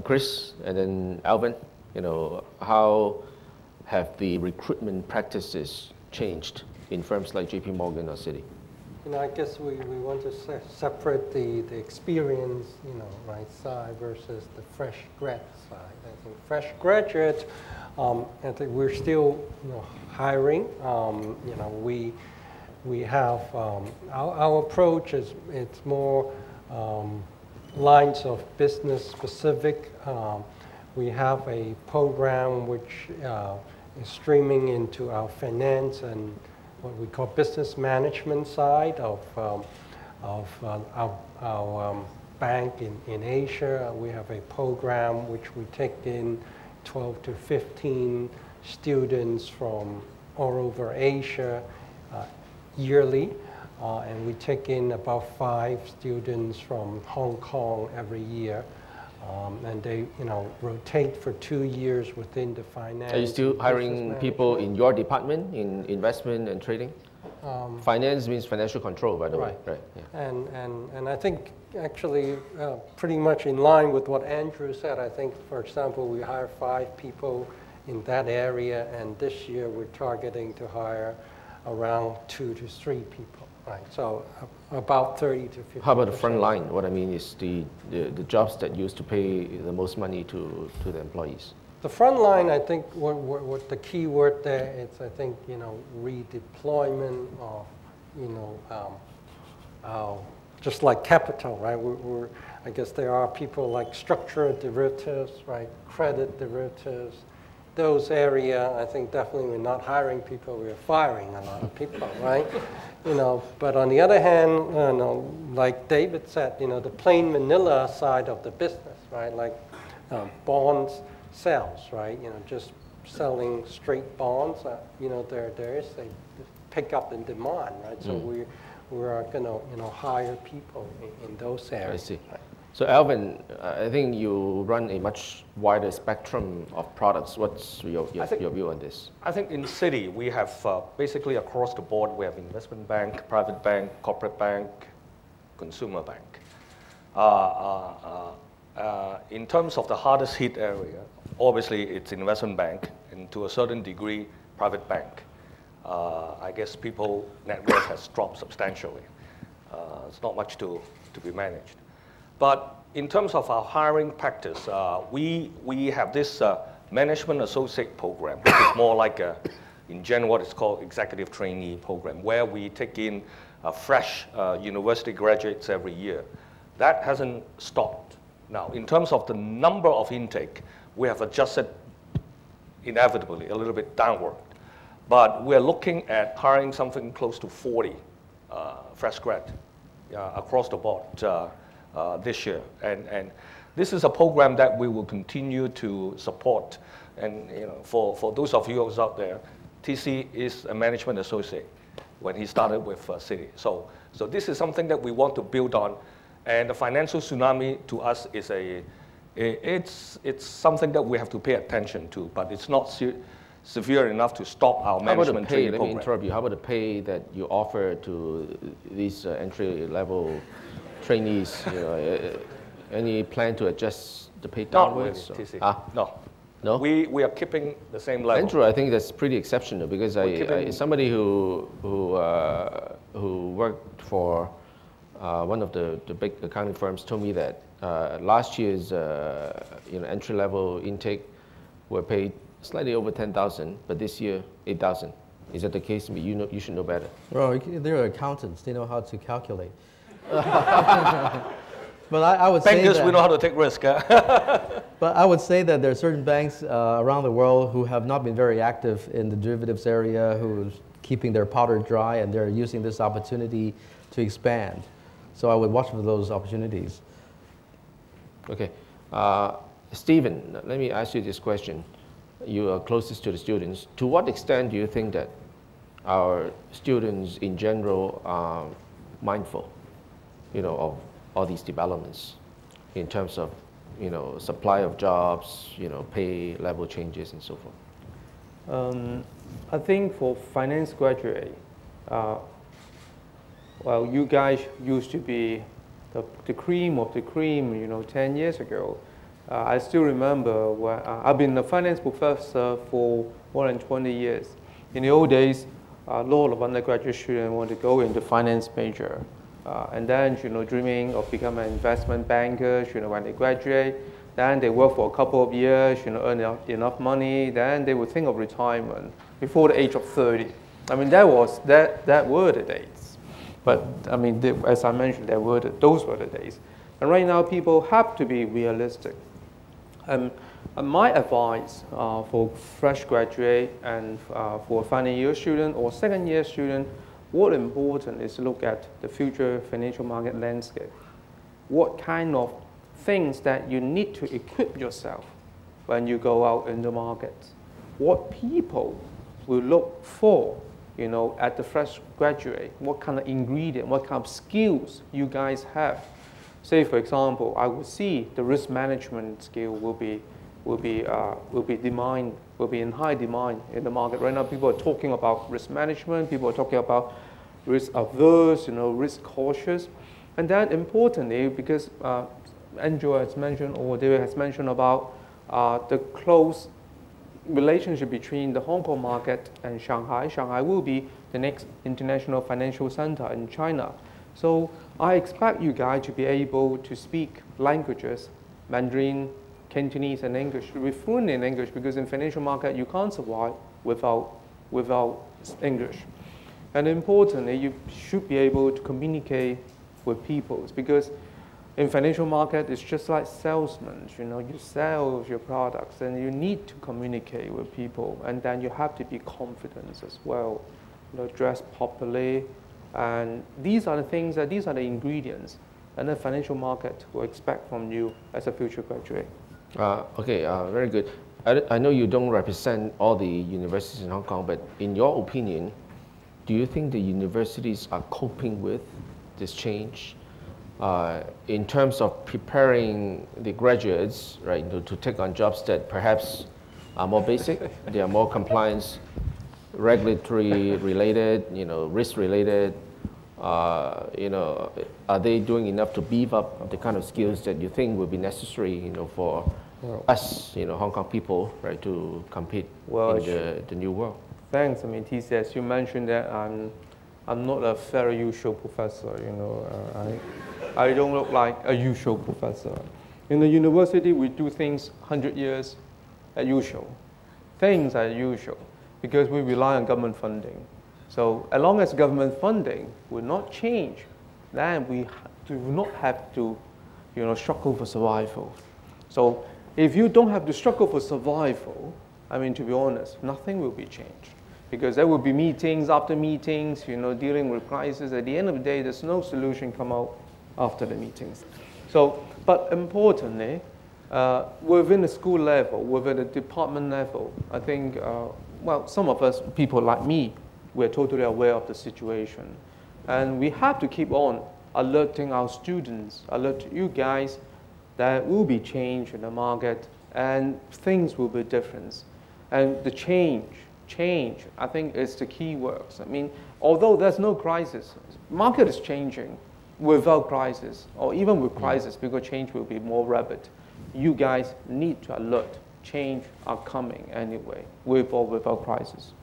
Chris and then Alvin, how have the recruitment practices changed in firms like JP Morgan or Citi? I guess we want to separate the experience, right, side versus the fresh grad side. I think fresh graduates, I think we're still, hiring. We have our approach is it's more lines of business specific. We have a program which is streaming into our finance and what we call business management side of our bank in Asia. We have a program which we take in 12 to 15 students from all over Asia yearly. And we take in about 5 students from Hong Kong every year. And they, rotate for 2 years within the finance. Are you still hiring people in your department in investment and trading? Finance means financial control, by the way. Right. Yeah. And I think actually pretty much in line with what Andrew said. I think, for example, we hire 5 people in that area, and this year we're targeting to hire around 2 to 3 people. Right, so about 30 to 50. How about the front line? What I mean is the jobs that used to pay the most money to the employees. The front line, I think, what the key word there is, I think, redeployment of, just like capital, right? I guess there are people like structured derivatives, right? Credit derivatives. Those area, I think definitely we're not hiring people, we're firing a lot of people, right? But on the other hand, like David said, the plain vanilla side of the business, right? Like bonds sales, right? Just selling straight bonds, there is a pickup in demand, right? So we are going to hire people in those areas. I see. Right? So Alvin, I think you run a much wider spectrum of products. What's your view on this? I think in Citi, we have basically across the board, we have investment bank, private bank, corporate bank, consumer bank. In terms of the hardest hit area, obviously it's investment bank, and to a certain degree, private bank. I guess people net worth has dropped substantially. It's not much to be managed. But in terms of our hiring practice, we have this management associate program, which is more like in general what is called executive trainee program, where we take in fresh university graduates every year. That hasn't stopped. Now, in terms of the number of intake, we have adjusted inevitably a little bit downward. But we're looking at hiring something close to 40 fresh grad across the board this year. And this is a program that we will continue to support. And for those of you who's out there, TC is a management associate when he started with Citi. So this is something that we want to build on. And the financial tsunami to us is it's something that we have to pay attention to, but it's not severe enough to stop our management training program. Let me interrupt you. How about the pay that you offer to these entry-level trainees? Any plan to adjust the pay downwards? Not really, TC. No. No? We are keeping the same level. Andrew, I think that's pretty exceptional because somebody who worked for one of the big accounting firms told me that last year's entry-level intake were paid slightly over 10,000, but this year 8,000. Is that the case? You should know better. Well, they're accountants. They know how to calculate. But I would say bankers, we know how to take risk. But I would say that there are certain banks around the world who have not been very active in the derivatives area, who are keeping their powder dry, and they're using this opportunity to expand. So I would watch for those opportunities. Okay. Stephen, let me ask you this question. You are closest to the students. To what extent do you think that our students in general are mindful, of all these developments in terms of, supply of jobs, pay level changes and so forth? I think for finance graduate, well, you guys used to be the cream of the cream, 10 years ago. I still remember when I've been a finance professor for more than 20 years. In the old days, a lot of undergraduate students want to go into finance major. And then, dreaming of becoming an investment banker, when they graduate. Then they work for a couple of years, earn enough money. Then they would think of retirement before the age of 30. I mean, that were the days. But I mean, as I mentioned, those were the days. And right now, people have to be realistic. And my advice for fresh graduate and for a final year student or second year student, what's important is to look at the future financial market landscape. What kind of things that you need to equip yourself when you go out in the market? What people will look for, at the fresh graduate? What kind of ingredient, what kind of skills you guys have? Say, for example, I would see the risk management skill will be in high demand in the market. Right now, people are talking about risk management. People are talking about risk averse, risk cautious. And then importantly, because Andrew has mentioned, or David has mentioned about the close relationship between the Hong Kong market and Shanghai. Shanghai will be the next international financial center in China. So I expect you guys to be able to speak languages, Mandarin, Cantonese, and English, to be fluent in English, because in financial market, you can't survive without English. And importantly, you should be able to communicate with people, because in financial market, it's just like salesmen. You sell your products, and you need to communicate with people, and then you have to be confident as well. Dress properly, and these are the ingredients, and the financial market will expect from you as a future graduate. Okay, very good. I know you don't represent all the universities in Hong Kong, but in your opinion, do you think the universities are coping with this change? In terms of preparing the graduates, right, to take on jobs that perhaps are more basic, they are more compliance, regulatory related, risk related. Are they doing enough to beef up the kind of skills that you think will be necessary, for us, Hong Kong people, right, to compete in the new world? Thanks. I mean, TC, as you mentioned that I'm not a very usual professor. I don't look like a usual professor. In the university, we do things 100 years as usual. Things are usual because we rely on government funding. So as long as government funding will not change, then we do not have to, struggle for survival. So if you don't have to struggle for survival, I mean, to be honest, nothing will be changed. Because there will be meetings after meetings, dealing with crises. At the end of the day, there's no solution come out after the meetings. So, but importantly, within the school level, within the department level, I think, some of us, people like me, we're totally aware of the situation. And we have to keep on alerting our students, alert you guys, that will be change in the market and things will be different. And the change, I think is the key words. I mean, although there's no crisis, market is changing without crisis, or even with crisis, because change will be more rapid. You guys need to alert. Change are coming anyway, with or without crisis.